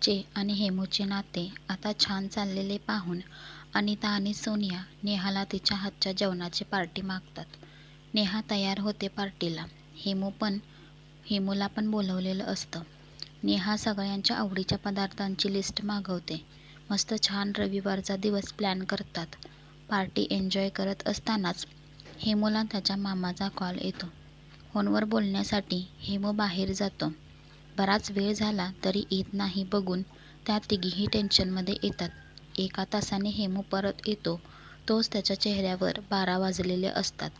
चे आणि हेमूचे नाते आता छान चाललेले पाहून अनिता आणि सोनिया नेहाला तिच्या हातच्या जेवणाची पार्टी मागतात. नेहा तयार होते पार्टीला. हेमूला पण बोलवलेलं असतं. नेहा सगळ्यांच्या आवडीच्या पदार्थांची लिस्ट मागवते. मस्त छान रविवारचा दिवस प्लॅन करतात. पार्टी एन्जॉय करत असतानाच हेमूला त्याच्या मामाचा कॉल येतो. फोनवर बोलण्यासाठी हेमू बाहेर जातो. बराच वेळ झाला तरी येत नाही बघून त्या तिघीही टेन्शनमध्ये येतात. 1 तासाने हेमू परत येतो. तोच त्याच्या चेहऱ्यावर 12 वाजलेले असतात.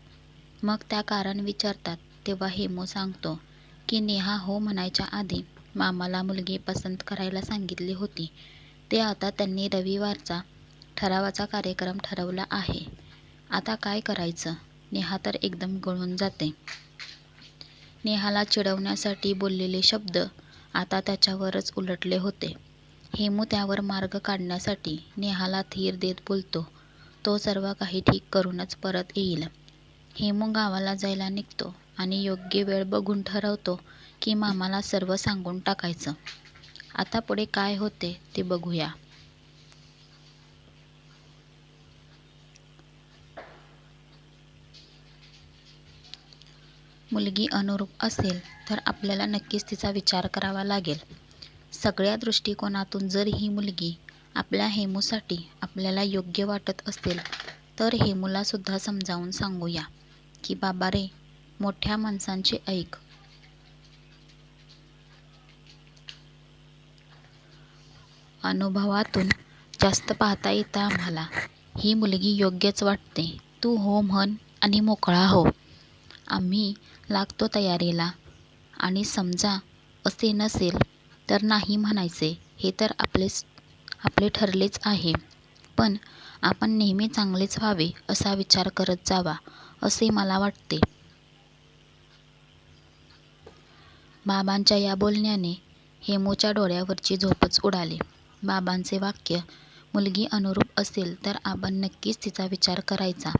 मग त्या कारण विचारतात तेव्हा हेमू सांगतो की नेहा हो म्हणायच्या आधी मामाला मुलगी पसंत करायला सांगितली होती. ते आता त्यांनी रविवारचा ठरावाचा कार्यक्रम ठरवला आहे. आता काय करायचं? नेहा तर एकदम गळून जाते. नेहाला चिडवण्यासाठी बोललेले शब्द आता त्याच्यावरच उलटले होते. हेमू त्यावर मार्ग काढण्यासाठी नेहाला धीर देत बोलतो, तो सर्व काही ठीक करूनच परत येईल. हेमू गावाला जायला निघतो आणि योग्य वेळ बघून ठरवतो की मामाला सर्व सांगून टाकायचं. आता पुढे काय होते ते बघूया. मुलगी अनुरूप असेल तर आपल्याला नक्कीच तिचा विचार करावा लागेल. सगळ्या दृष्टिकोनातून जर ही मुलगी आपल्या हेमूसाठी आपल्याला योग्य वाटत असेल तर हेमूला सुद्धा समजावून सांगूया की बाबा रे, मोठ्या माणसांचे ऐक. अनुभवातून जास्त पाहता येतं आम्हाला. ही मुलगी योग्यच वाटते. तू हो म्हण आणि मोकळा हो. आम्ही लागतो तयारीला. आणि समजा असे नसेल तर नाही म्हणायचे. हे तर आपले ठरलेच आहे. पण आपण नेहमी चांगलेच व्हावे असा विचार करत जावा असे मला वाटते. बाबांच्या या बोलण्याने हेमूच्या डोळ्यावरची झोपच उडाली. बाबांचे वाक्य, मुलगी अनुरूप असेल तर आपण नक्कीच तिचा विचार करायचा.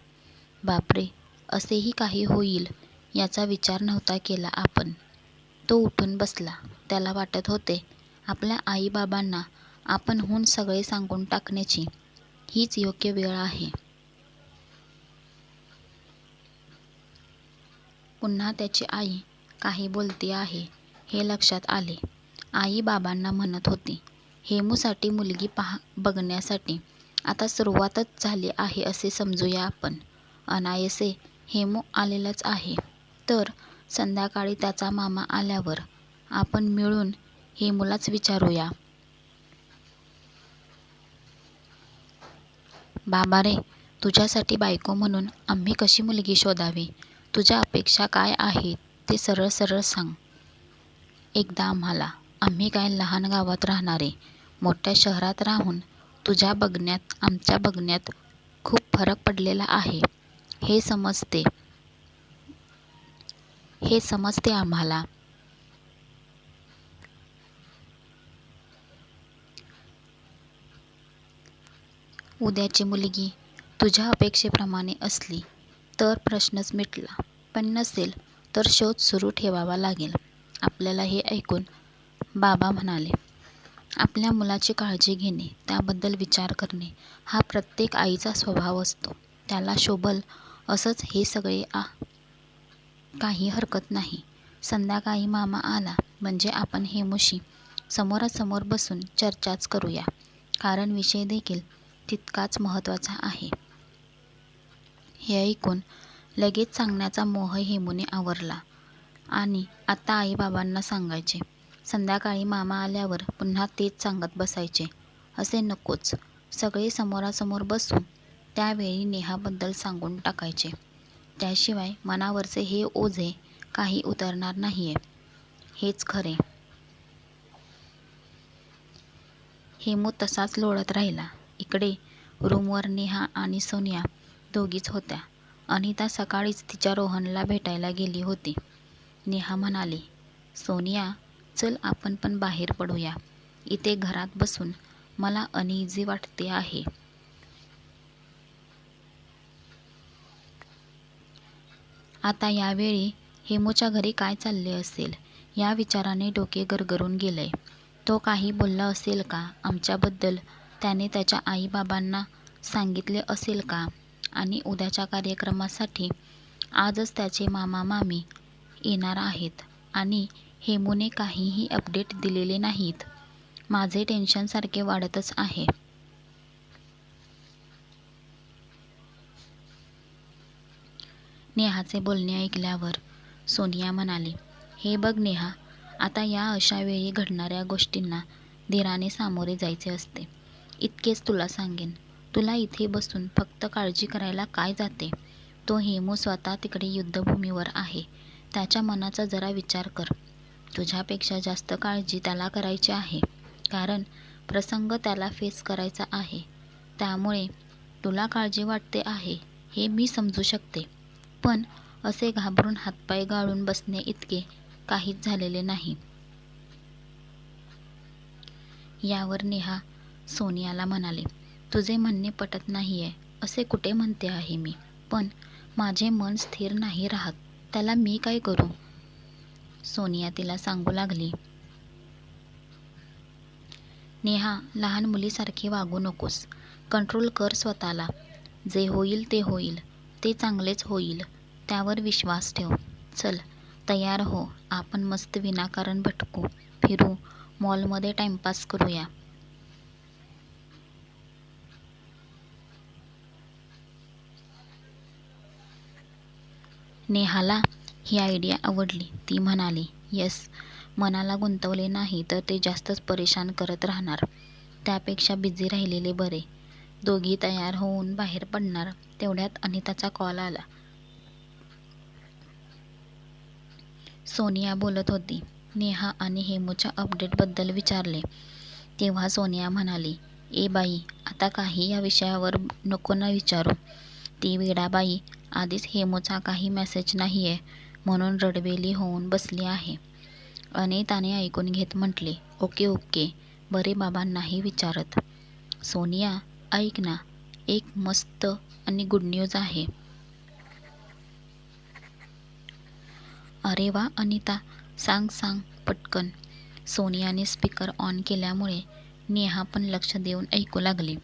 बापरे, असेही काही होईल याचा विचार नव्हता केला आपण. तो उठून बसला. त्याला वाटत होते आपल्या आई बाबांना आपणहून सगळे सांगून टाकण्याची हीच योग्य वेळ आहे. पुन्हा त्याची आई काही बोलते आहे हे लक्षात आले. आई बाबांना म्हणत होती, हेमूसाठी मुलगी बघण्यासाठी आता सुरुवातच झाली आहे असे समजूया आपण. अनायासे हेमू आलेलाच आहे. तर संध्याकाळी त्याचा मामा आल्यावर आपण मिळून हेमूलाच विचारूया. बाबा रे, तुझ्यासाठी बायको म्हणून आम्ही कशी मुलगी शोधावी? तुझ्या अपेक्षा काय आहेत ते सरळ सरळ सांग एकदा आम्हाला. आम्ही काय लहान गावात राहणारे. मोठ्या शहरात राहून तुझ्या बघण्यात आमच्या बघण्यात खूप फरक पडलेला आहे. हे समजते आम्हाला. उद्याची मुलगी तुझ्या अपेक्षेप्रमाणे असली तर प्रश्नच मिटला. पण नसेल तर शोध सुरू ठेवावा लागेल आपल्याला. हे ऐकून बाबा म्हणाले, आपल्या मुलाची काळजी घेणे, त्याबद्दल विचार करणे हा प्रत्येक आईचा स्वभाव असतो. त्याला शोभल असंच हे सगळे काही हरकत नाही. संध्याकाळी मामा आला म्हणजे आपण हेमूशी समोरासमोर बसून चर्चाच करूया. कारण विषय देखील तितकाच महत्त्वाचा आहे. हे ऐकून लगेच सांगण्याचा मोह हेमूने आवरला आणि आता आई बाबांना सांगायचे. संध्याकाळी मामा आल्यावर पुन्हा तेच सांगत बसायचे असे नकोच. सगळे समोरासमोर बसून त्यावेळी नेहाबद्दल सांगून टाकायचे. त्याशिवाय मनावरचे हे ओझे काही उतरणार नाहीये. हेच खरे. हेमू तसाच लोळत राहिला. इकडे रूमवर नेहा आणि सोनिया दोघीच होत्या. अनिता सकाळीच तिच्या रोहनला भेटायला गेली होती. नेहा म्हणाली, सोनिया चल आपण पण बाहेर पडूया. इथे घरात बसून मला अनइझी वाटते आहे. आता यावेळी हेमूच्या घरी काय चालले असेल या विचाराने डोके गरगरून गेलंय. तो काही बोलला असेल का आमच्याबद्दल? त्याने त्याच्या आईबाबांना सांगितले असेल का? आणि उद्याच्या कार्यक्रमासाठी आजच त्याचे मामा मामी येणार आहेत आणि हेमूने काहीही अपडेट दिलेले नाहीत. माझे टेन्शन सारखे वाढतच आहे. नेहाचे बोलणे ऐकल्यावर सोनिया म्हणाली, हे बघ नेहा, आता या अशा वेळी घडणाऱ्या गोष्टींना धीराने सामोरे जायचे असते. इतकेच तुला सांगेन. तुला इथे बसून फक्त काळजी करायला काय जाते? तो हेमू स्वतः तिकडे युद्धभूमीवर आहे. त्याच्या मनाचा जरा विचार कर. तुझ्यापेक्षा जास्त काळजी त्याला करायची आहे. कारण प्रसंग त्याला फेस करायचा आहे. त्यामुळे तुला काळजी वाटते आहे हे मी समजू शकते. पण असे घाबरून हातपाय गाळून बसणे इतके काहीच झालेले नाही. यावर नेहा सोनियाला म्हणाले, तुझे म्हणणे पटत नाहीये असे कुठे म्हणते आहे मी. पण माझे मन स्थिर नाही राहत. त्याला मी काय करू? सोनिया तिला सांगू लागली, नेहा, लहान मुलीसारखी वागू नकोस. कंट्रोल कर स्वतःला. जे होईल ते होईल. ते चांगलेच होईल. त्यावर विश्वास ठेव. चल तयार हो. आपण मस्त विनाकारण भटकू, फिरू, मॉलमध्ये टाइमपास करूया. नेहाला ही आयडिया आवडली. ती म्हणाली, येस. मनाला गुंतवले नाही तर ते जास्तच परेशान करत राहणार. त्यापेक्षा बिझी राहिलेले बरे. दोघी तयार होऊन बाहेर पडणार तेवढ्यात अनिताचा कॉल आला. सोनिया बोलत होती. नेहा आणि हेमूच्या अपडेटबद्दल विचारले तेव्हा सोनिया म्हणाली, ए बाई, आता काही या विषयावर नको ना विचारू. ती वेडाबाई आधीच हेमूचा काही मेसेज नाहीये म्हणून रडवेली होऊन बसली आहे. अनिताने ऐकून घेत म्हटले, ओके ओके, बरे बाबांनाही विचारत. सोनिया, ऐक ना, एक मस्त आणि गुड न्यूज आहे. अरे वा अनिता, सांग सांग पटकन. सोनियाने स्पीकर ऑन केल्यामुळे नेहा पण लक्ष देऊन ऐकू लागली.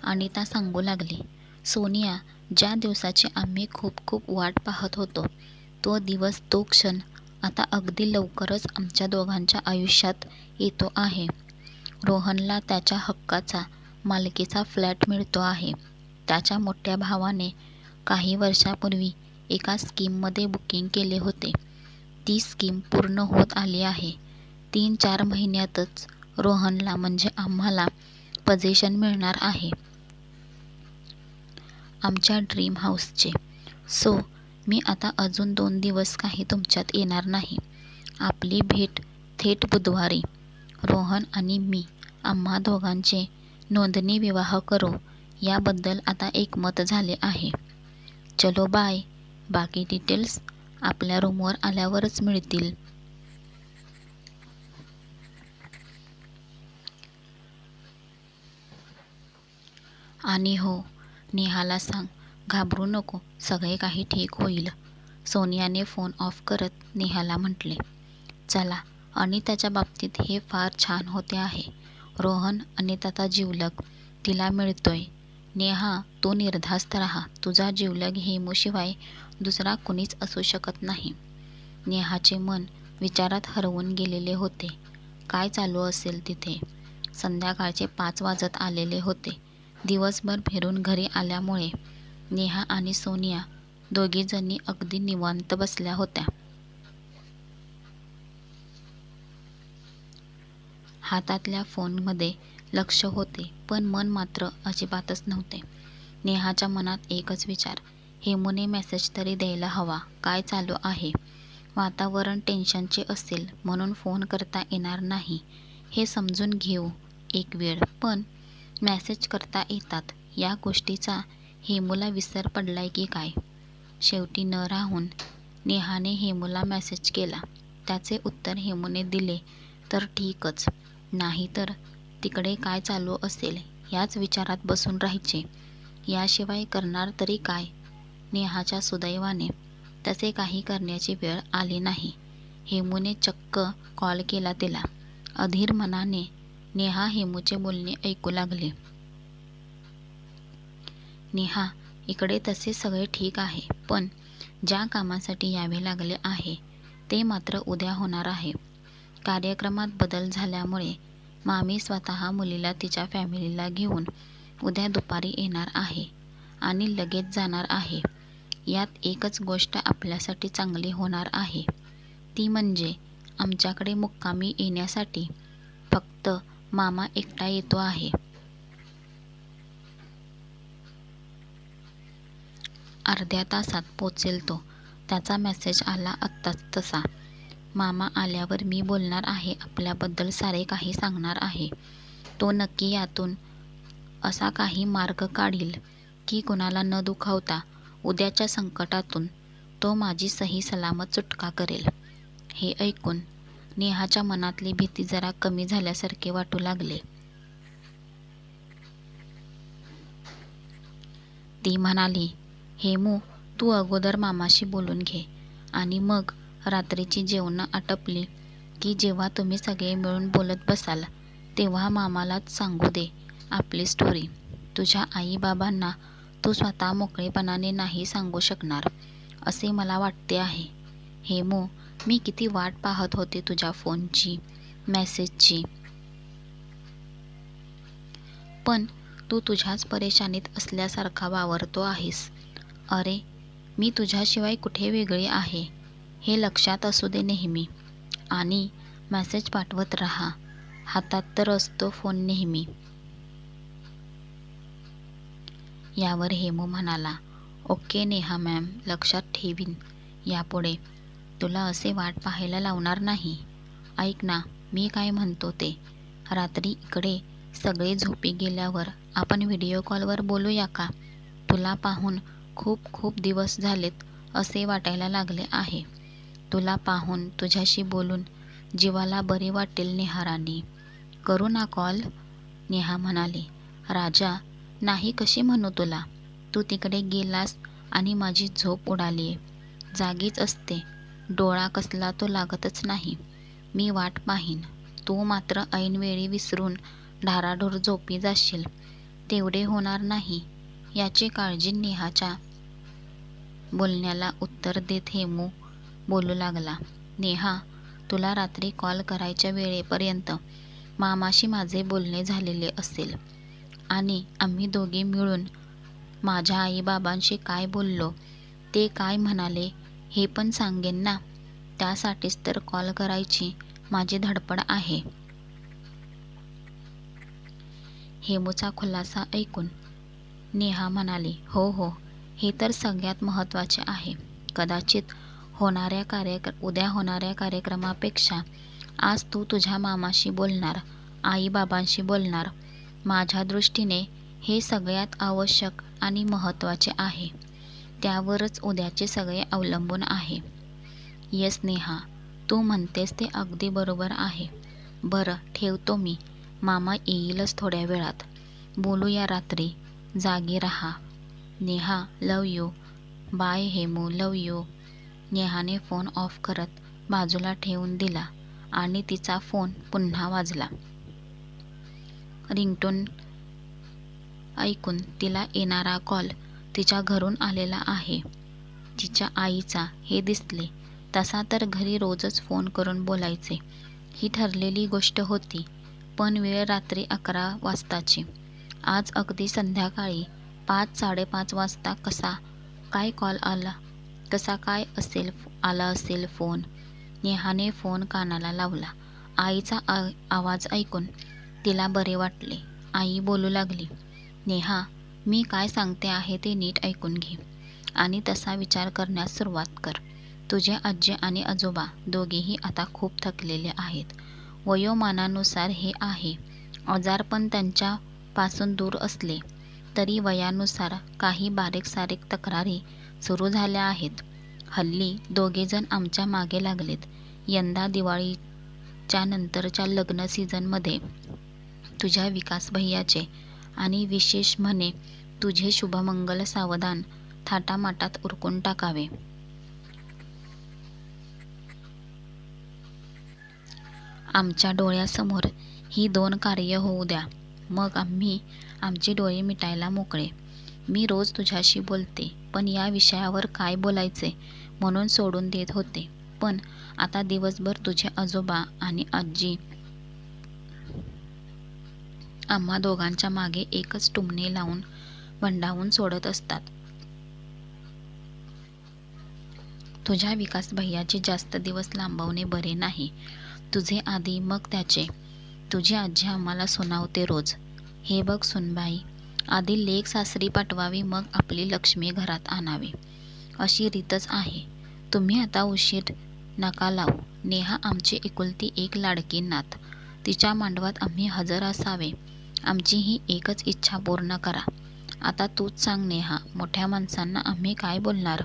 अनिता सांगू लागली, सोनिया, ज्या दिवसाची आम्ही खूप खूप वाट पाहत होतो, तो दिवस, तो क्षण आता अगदी लवकरच आमच्या दोघांच्या आयुष्यात येतो आहे. रोहनला त्याच्या हक्काचा मालकीचा फ्लॅट मिळतो आहे. त्याच्या मोठ्या भावाने काही वर्षापूर्वी एका स्कीममध्ये बुकिंग केले होते. ती स्कीम पूर्ण होत आली आहे. 3-4 महिन्यातच रोहनला म्हणजे आम्हाला पोझिशन मिळणार आहे आमच्या ड्रीम हाऊसचे. सो मी आता अजून 2 दिवस काही तुमच्यात येणार नाही. आपली भेट थेट बुधवारी. रोहन आणि मी आम्हा दोघांचे नोंदणी विवाह करू याबद्दल आता एकमत झाले आहे. चलो बाय. बाकी डिटेल्स आपल्या रूमवर आल्यावरच मिळतील. आणि हो, नेहाला सांग, घाबरू नको, सगळे काही ठीक होईल. सोनियाने फोन ऑफ करत नेहाला म्हटले, चला. अनिताच्या बाबतीत हे फार छान होते आहे. रोहन अनिताचा जिवलग तिला मिळतोय. नेहा, तू निर्धास्त राहा. तुझा जिवलग हेमूशिवाय दुसरा कुणीच असू शकत नाही. नेहाचे मन विचारात हरवून गेलेले होते. काय चालू असेल तिथे? संध्याकाळचे 5 वाजत आलेले होते. दिवसभर फिरून घरी आल्यामुळे नेहा आणि सोनिया दोघीजणी अगदी निवांत बसल्या होत्या. हातातल्या फोनमध्ये लक्ष होते पण मन मात्र अजिबातच नव्हते. नेहाच्या मनात एकच विचार, हेमूने मेसेज तरी द्यायला हवा. काय चालू आहे? वातावरण टेन्शनचे असेल म्हणून फोन करता येणार नाही हे समजून घेऊ एक वेळ, पण मेसेज करता येतात या गोष्टीचा हेमूला विसर पडलाय की काय? शेवटी न राहून नेहाने हेमूला मेसेज केला. त्याचे उत्तर हेमूने दिले तर ठीकच, नाहीतर तिकडे काय चालू असेल याच विचारात बसून राहायचे. याशिवाय करणार तरी काय? नेहाच्या सुदैवाने तसे काही करण्याची वेळ आली नाही. हेमूने चक्क कॉल केला तिला. अधीर मनाने नेहा हेमूचे बोलणे ऐकू लागली. नेहा, इकडे तसे सगळे ठीक आहे, पण ज्या कामासाठी यावे लागले आहे ते मात्र उद्या होणार आहे. कार्यक्रमात बदल झाल्यामुळे मामी स्वतः मुलीला तिच्या फॅमिलीला घेऊन उद्या दुपारी येणार आहे आणि लगेच जाणार आहे. यात एकच गोष्ट आपल्यासाठी चांगली होणार आहे, ती म्हणजे आमच्याकडे मुक्कामी येण्यासाठी फक्त मामा एकटा येतो आहे. अर्ध्या तासात पोचेल तो. त्याचा मेसेज आला आत्ताच तसा. मामा आल्यावर मी बोलणार आहे, आपल्याबद्दल सारे काही सांगणार आहे. तो नक्की यातून असा काही मार्ग काढील की कुणाला न दुखावता उद्याच्या संकटातून तो माझी सही सलामत सुटका करेल. हे ऐकून नेहाच्या मनातली भीती जरा कमी झाल्यासारखे वाटू लागले. ती म्हणाली, हेमू, तू अगोदर मामाशी बोलून घे आणि मग रात्रीची जेवणं आटपली की जेव्हा तुम्ही सगळे मिळून बोलत बसाल तेव्हा मामालाच सांगू दे आपली स्टोरी. तुझ्या आई-बाबांना तू स्वतः मोकळेपणाने नाही सांगू शकणार असे मला वाटते आहे. हेमू, मी किती वाट पाहत होते तुझ्या फोनची, मेसेजची. पण तू तुझ्याच परेशानीत असल्यासारखा वावरतो आहेस. अरे, मी तुझ्याशिवाय कुठे वेगळी आहे हे लक्षात असू दे नेहमी. आणि मेसेज पाठवत राहा. हातात तर असतो फोन नेहमी. यावर हेमू म्हणाला, ओके नेहा मॅम, लक्षात ठेवीन. यापुढे तुला असे वाट पाहायला लावणार नाही. ऐक ना, मी काय म्हणतो ते, रात्री इकडे सगळे झोपी गेल्यावर आपण व्हिडिओ कॉलवर बोलूया का? तुला पाहून खूप खूप दिवस झालेत असे वाटायला लागले आहे. तुला पाहून, तुझ्याशी बोलून जीवाला बरे वाटेल नेहाराणी. करू ना कॉल? नेहा म्हणाली, राजा, नाही कशी म्हणू तुला? तू तिकडे गेलास आणि माझी झोप उडालीये. जागीच असते, डोळा कसला तो लागतच नाही. मी वाट पाहीन. तू मात्र ऐनवेळी विसरून ढाराढोर झोपी जाशील. तेवढे होणार नाही याची काळजी. नेहाच्या बोलण्याला उत्तर देत हेमू बोलू लागला, नेहा, तुला रात्री कॉल करायच्या वेळेपर्यंत मामाशी माझे बोलणे झालेले असेल आणि आम्ही दोघे मिळून माझ्या आई-बाबांशी काय बोललो, ते काय म्हणाले हे पण सांगेन ना. त्यासाठीच तर कॉल करायची माझी धडपड आहे. हेमूचा खुलासा ऐकून नेहा म्हणाली, हो हो, हे तर सगळ्यात महत्त्वाचे आहे. कदाचित उद्या होणाऱ्या कार्यक्रमापेक्षा आज तू तुझ्या मामाशी बोलणार, आई-बाबांशी बोलणार. माझ्या दृष्टीने हे सगळ्यात आवश्यक आणि महत्त्वाचे आहे. त्यावरच उद्याचे सगळे अवलंबून आहे. येस नेहा, तू म्हणतेस ते अगदी बरोबर आहे. बरं, ठेवतो मी. मामा येईलच थोड्या वेळात. बोलूया रात्री. जागी राहा. Neha, love you. Bye Hemu, love you. नेहाने फोन ऑफ करत बाजूला ठेवून दिला आणि तिचा फोन पुन्हा वाजला. रिंगटोन ऐकून तिला येणारा कॉल तिच्या घरून आलेला आहे. तिच्या आईचा हे दिसले. तसा तर घरी रोजच फोन करून बोलायचे ही ठरलेली गोष्ट होती, पण वेळ रात्री 11 वाजताची. आज अगदी संध्याकाळी 5-5:30 वाजता कसा काय आला असेल फोन? नेहाने फोन कानाला लावला. आईचा आवाज ऐकून तिला बरे वाटले. आई बोलू लागली, नेहा, मी काय सांगते आहे ते नीट ऐकून घे आणि तसा विचार करण्यास सुरुवात कर. तुझे आजी आणि आजोबा दोघेही आता खूप थकलेले आहेत. वयोमानानुसार हे आहे. आजारपण त्यांच्यापासून दूर असले तरी वयानुसार काही बारीक-सारीक तक्रारी सुरू झाल्या आहेत. हल्ली दोघेजण आमच्या मागे लागलेत. यंदा दिवाळीच्या नंतरच्या लग्न सीझनमध्ये तुझ्या विकास भैयाचे आणि विशेष म्हणे तुझे शुभमंगल सावधान थाटामाटात उरकून टाकावे. आमच्या डोळ्यासमोर ही 2 कार्य होऊ द्या, मग आम्ही आमचे डोळे मिटायला मोकळे. मी रोज तुझ्याशी बोलते, पण या विषयावर काय बोलायचे म्हणून सोडून देत होते. पण आता दिवसभर तुझे आजोबा आणि आजी आम्हा दोघांच्या मागे एकच टुमणे लावून भंडावून सोडत असतात. तुझ्या विकास भैयाचे जास्त दिवस लांबवणे बरे नाही. तुझे आधी मग त्याचे. तुझी आजी आम्हाला सुनावते रोज. हे बघ सुनबाई, आधी लेक सासरी पाठवावी, मग आपली लक्ष्मी घरात आणावी, अशी रीतच आहे. तुम्ही आता उशीर नका लावू. नेहा आमची एकुलती एक लाडकी नात. तिच्या मांडवात आम्ही हजर असावे, आमची ही एकच इच्छा पूर्ण करा. आता तूच सांग नेहा, मोठ्या माणसांना आम्ही काय बोलणार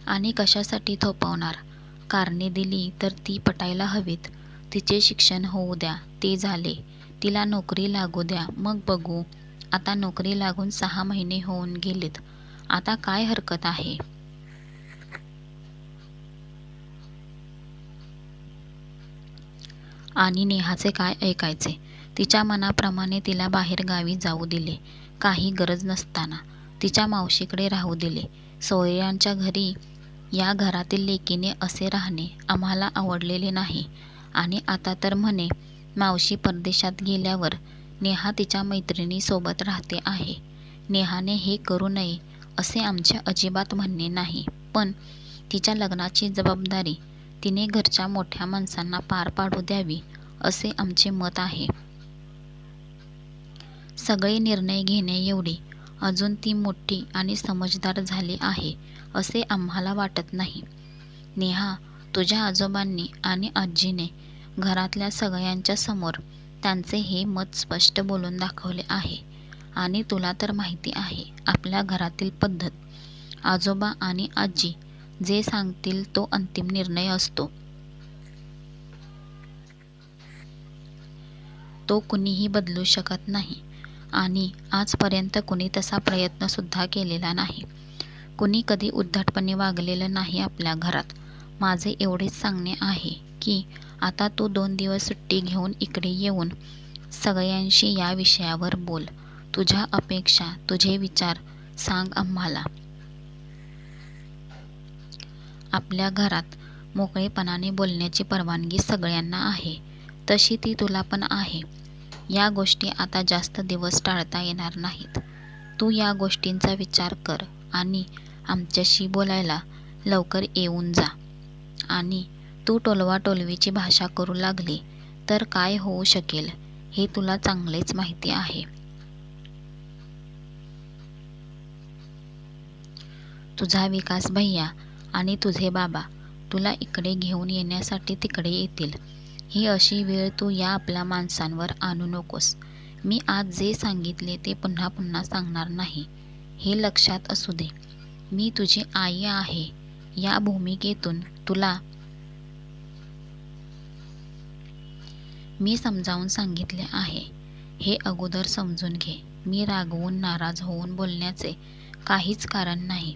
आणि कशासाठी थोपवणार? कारणे दिली तर ती पटायला हवीत. तिचे शिक्षण होऊ द्या, ते झाले. तिला नोकरी लागू द्या, मग बघू. आता नोकरी लागून 6 महिने होऊन गेलेत. आता काय हरकत आहे? आणि नेहाचे काय ऐकायचे? तिच्या मनाप्रमाणे तिला बाहेरगावी जाऊ दिले, काही गरज नसताना. तिच्या मावशीकडे राहू दिले. सोयऱ्यांच्या घरी. या घरातील लेकीने असे राहणे आम्हाला आवडलेले नाही. आणि आता तर म्हणे मावशी परदेशात गेल्यावर नेहा तिच्या मैत्रिणीसोबत राहते आहे. नेहाने हे करू नये असे आमचे अजिबात म्हणणे नाही, पण तिच्या लग्नाची जबाबदारी तिने घरच्या मोठ्या माणसांना पार पाडू द्यावी, असे आमचे मत आहे. सगळे निर्णय घेणे एवढी अजून ती मोठी आणि समजदार झाली आहे असे आम्हाला वाटत नाही. नेहा, तुझ्या आजोबांनी आणि आजीने घरातल्या सगळ्यांच्या समोर त्यांचे हे मत स्पष्ट बोलून दाखवले आहे. आणि तुला तर माहिती आहे आपल्या घरातील पद्धत. आजोबा आणि आजी जे सांगतील तो अंतिम निर्णय असतो. तो कुणीही बदलू शकत नाही. आणि आजपर्यंत कुणी तसा प्रयत्न सुद्धा केलेला नाही. कुणी कधी उद्धटपणे वागलेलं नाही आपल्या घरात. माझे एवढेच सांगणे आहे की आता तू 2 दिवस सुट्टी घेऊन इकडे येऊन सगळ्यांशी या विषयावर बोल. तुझ्या अपेक्षा, तुझे विचार सांग आम्हाला. आपल्या घरात मोकळेपणाने बोलण्याची परवानगी सगळ्यांना आहे, तशी ती तुला पण आहे. या गोष्टी आता जास्त दिवस टाळता येणार नाहीत. तू या गोष्टींचा विचार कर आणि आमच्याशी बोलायला लवकर येऊन जा. आणि तू टोलवाटोलवीची भाषा करू लागली तर काय होऊ शकेल हे तुला चांगलेच माहिती आहे. तुझा विकास भैया आणि तुझे बाबा तुला इकडे घेऊन येण्यासाठी तिकडे येतील. ही अशी वेळ तू या आपल्या माणसांवर आणू नकोस. मी आज जे सांगितले ते पुन्हा पुन्हा सांगणार नाही, हे लक्षात असू दे. मी तुझी आई आहे या भूमिकेतून तुला मी समजावून सांगितले आहे, हे अगोदर समजून घे. मी रागवून नाराज होऊन बोलण्याचे काहीच कारण नाही.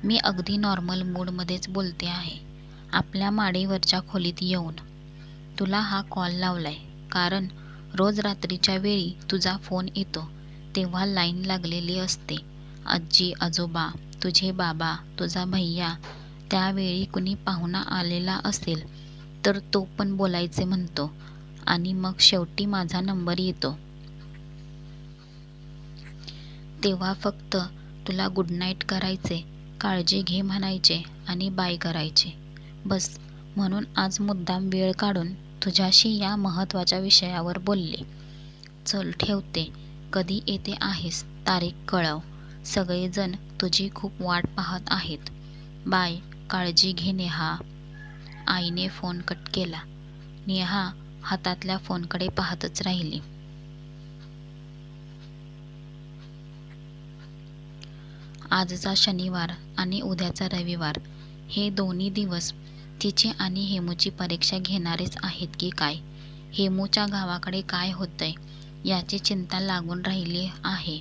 मी अगदी नॉर्मल मूडमध्येच बोलते आहे. आपल्या माडीवरच्या खोलीत येऊन तुला हा कॉल लावलाय कारण रोज रात्रीच्या वेळी तुझा फोन येतो तेव्हा लाईन लागलेली असते. आजी आजोबा, तुझे बाबा, तुझा भैया, त्यावेळी कुणी पाहुणा आलेला असेल तर तो पण बोलायचे म्हणतो आणि मग शेवटी माझा नंबर येतो. तेव्हा फक्त तुला गुड नाईट करायचे, काळजी घे म्हणायचे आणि बाय करायचे, बस. म्हणून आज मुद्दाम वेळ काढून तुझ्याशी या महत्त्वाच्या विषयावर बोलले. चल ठेवते. कधी येते आहेस तारीख कळव. सगळेजण तुझी खूप वाट पाहत आहेत. बाय. काळजी घे नेहा. आईने फोन कट केला. नेहा हातातल्या फोनकडे पाहतच राहिली. आजचा शनिवार आणि उद्याचा रविवार हे दोन्ही दिवस तिची आणि हेमूची परीक्षा घेणारेच आहेत की काय? हेमूच्या गावाकडे काय होतंय याची चिंता लागून राहिली आहे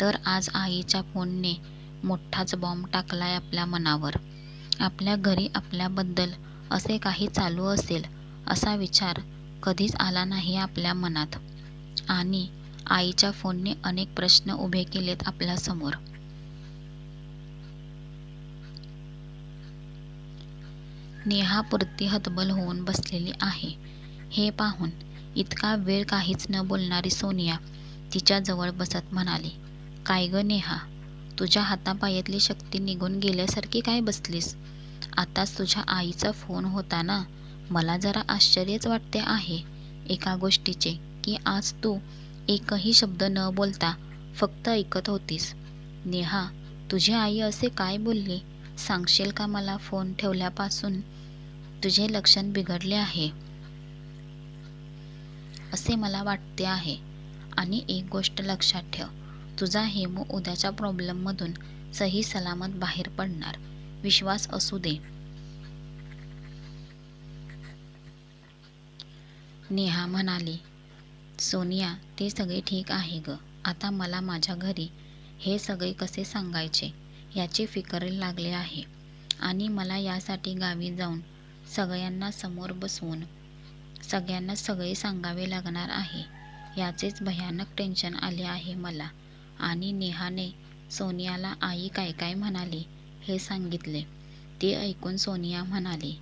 तर आज आईच्या फोनने मोठाच बॉम्ब टाकलाय आपल्या मनावर. आपल्या घरी आपल्याबद्दल असे काही चालू असेल असा विचार कधीच आला नाही आपल्या मनात. आणि आईच्या फोनने अनेक प्रश्न उभे केलेत आपल्यासमोर. नेहा पुरती हतबल होऊन बसलेली आहे. हे पाहून इतका वेळ काहीच न बोलणारी सोनिया तिच्या जवळ बसत म्हणाली, काय ग नेहा, तुझ्या हातापायातली शक्ती निघून गेल्यासारखी काय बसलीस? आताच तुझ्या आईचा फोन होता ना. मला जरा आश्चर्यच वाटते आहे एका गोष्टीचे की आज तू एकही शब्द न बोलता फक्त ऐकत होतीस. नेहा, तुझी आई असे काय बोलली सांगशील का मला? फोन ठेवल्यापासून तुझे लक्षण बिघडले आहे असे मला वाटते आहे. आणि एक गोष्ट लक्षात ठेव, तुझा हेमू उद्याच्या प्रॉब्लेममधून सही सलामत बाहेर पडणार. विश्वास असू दे. नेहा म्हणाली, सोनिया, ते सगळे ठीक आहे ग. आता मला माझ्या घरी हे सगळे कसे सांगायचे याची फिकर लागली आहे. आणि मला यासाठी गावी जाऊन सगळ्यांना समोर बसवून सगळ्यांना सगळे सांगावे लागणार आहे. याचेच भयानक टेन्शन आले आहे मला. आणि नेहाने सोनियाला आई काय काय म्हणाली हे सांगितले. ते ऐकून सोनिया म्हणाली,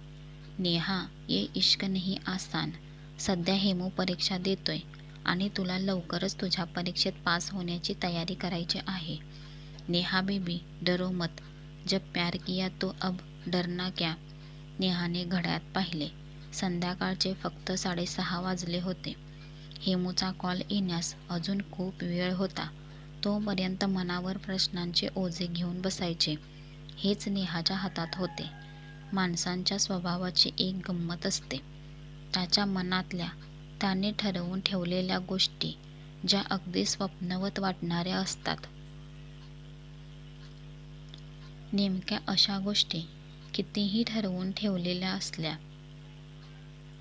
नेहा, ये इश्क नहीं आसान. सध्या हेमू परीक्षा देतोय आणि तुला लवकरच तुझ्या परीक्षेत पास होण्याची तयारी करायची आहे. नेहा बेबी, डरो मत. जब प्यार किया तो अब डरना क्या? नेहाने घड्याळात पाहिले. संध्याकाळचे फक्त 6:30 वाजले होते. हेमूचा कॉल येण्यास अजून खूप वेळ होता. तोपर्यंत मनावर प्रश्नांचे ओझे घेऊन बसायचे हेच नेहाच्या हातात होते. माणसांच्या स्वभावाची एक गंमत असते. त्याच्या मनातल्या त्याने ठरवून ठेवलेल्या गोष्टी ज्या अगदी स्वप्नवत वाटणाऱ्या असतात. नेमक्या अशा गोष्टी कितीही ठरवून ठेवलेल्या असल्या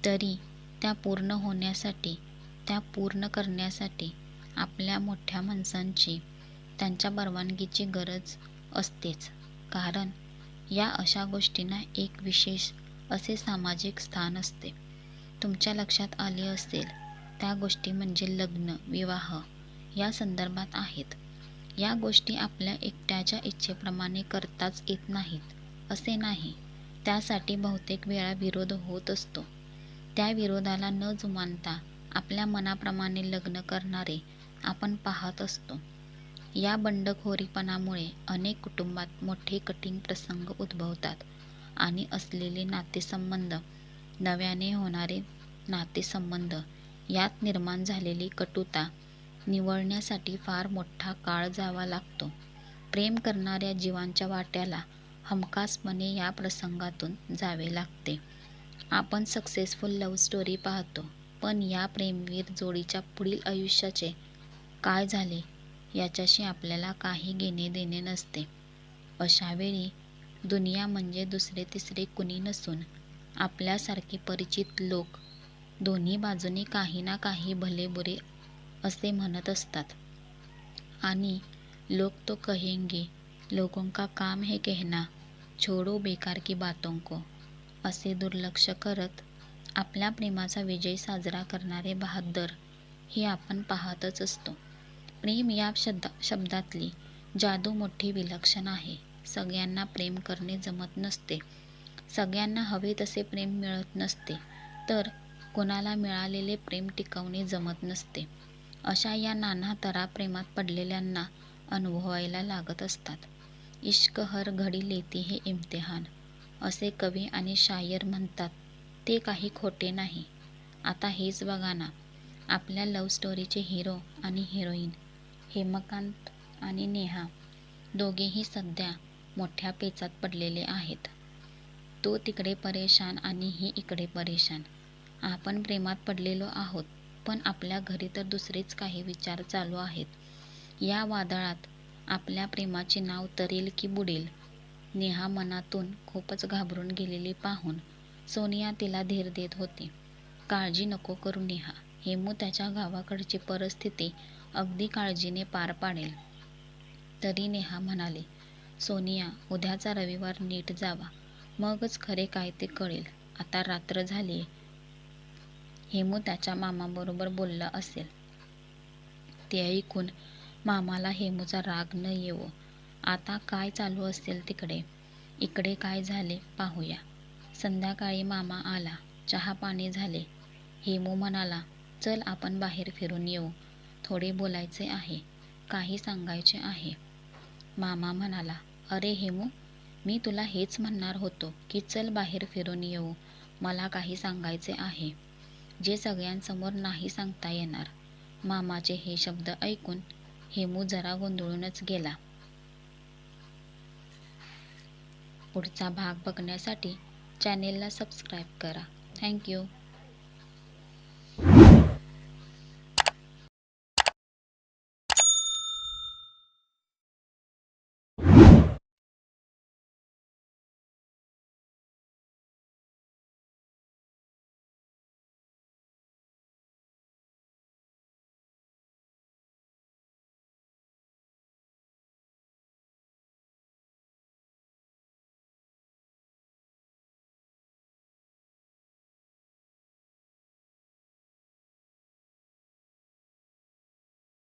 तरी त्या पूर्ण होण्यासाठी, त्या पूर्ण करण्यासाठी आपल्या मोठ्या माणसांची, त्यांच्या परवानगीची गरज असतेच. कारण या अशा गोष्टींना एक विशेष असे सामाजिक स्थान असते. तुमच्या लक्षात आले असेल, त्या गोष्टी म्हणजे लग्न, विवाह या संदर्भात आहेत. या गोष्टी आपल्या एकट्याच्या इच्छेप्रमाणे करताच येत नाहीत असे नाही. त्यासाठी बहुतेक वेळा विरोध होत असतो. त्या विरोधाला न जुमानता आपल्या मनाप्रमाणे लग्न करणारे आपण पाहत असतो. या बंडखोरीपणामुळे अनेक कुटुंबात मोठे कठीण प्रसंग उद्भवतात आणि असलेले नातेसंबंध, नव्याने होणारे नातेसंबंध यात निर्माण झालेली कटुता निवळण्यासाठी फार मोठा काळ जावा लागतो. प्रेम करणाऱ्या जीवांच्या वाट्याला हमखासपणे या प्रसंगातून जावे लागते. आपण सक्सेसफुल लव्ह स्टोरी पाहतो, पण या प्रेमवीर जोडीच्या पुढील आयुष्याचे काय झाले याच्याशी आपल्याला काही घेणे देणे नसते. अशावेळी दुनिया म्हणजे दुसरे तिसरे कुणी नसून आपल्यासारखे परिचित लोक दोन्ही बाजूनी काही ना काही भले बुरे असे म्हणत असतात. आणि लोग तो कहेंगे, लोगों का काम है कहना, छोडो बेकार की बातों को असे दुर्लक्ष करत आपल्या प्रेमाचा विजय साजरा करणारे बहाद्दर हे आपण पाहतच असतो. प्रेम या शब्दातली जादू मोठी विलक्षण आहे. सगळ्यांना प्रेम करणे जमत नसते. सगळ्यांना हवे तसे प्रेम मिळत नसते. तर कोणाला मिळालेले प्रेम टिकवणे जमत नसते. अशा या नाना तऱ्हा प्रेमात पडलेल्यांना अनुभवायला लागत असतात. इश्क हर घडी लेती है इम्तिहान असे कवी आणि शायर म्हणतात ते काही खोटे नाही. आता हेच बघा ना, आपल्या लव्ह स्टोरीचे हिरो आणि हिरोईन हेमकांत आणि नेहा दोघेही सध्या मोठ्या पेचात पडलेले आहेत. तो तिकडे परेशान आणि ही इकडे परेशान. आपण प्रेमात पडलेलो आहोत, पण आपल्या घरी तर दुसरेच काही विचार चालू आहेत. या वादळात आपल्या प्रेमाचे नाव तरेल की बुडेल? नेहा मनातून खूपच घाबरून गेलेली पाहून सोनिया तिला धीर देत होती. काळजी नको करू नेहा, हेमू त्याच्या गावाकडची परिस्थिती अगदी काळजीने पार पाडेल. तरी नेहा म्हणाली, सोनिया, उद्याचा रविवार नीट जावा, मगच खरे काय ते कळेल. आता रात्र झाली. हेमू त्याच्या मामाबरोबर बोलला असेल. ते ऐकून मामाला हेमूचा राग न येवो. आता काय चालू असेल तिकडे. इकडे काय झाले पाहूया. संध्याकाळी मामा आला. चहा पाणी झाले. हेमू म्हणाला, चल आपण बाहेर फिरून येऊ. थोडे बोलायचे आहे. काही सांगायचे आहे. मामा म्हणाला, अरे हेमू, मी तुला हेच म्हणणार होतो की चल बाहेर फिरून येऊ. मला काही सांगायचे आहे, जे सगळ्यांसमोर नाही सांगता येणार. मामाचे हे शब्द ऐकून हेमू जरा गोंधळूनच गेला. पुढचा भाग बघण्यासाठी चॅनेलला सबस्क्राईब करा. थँक्यू.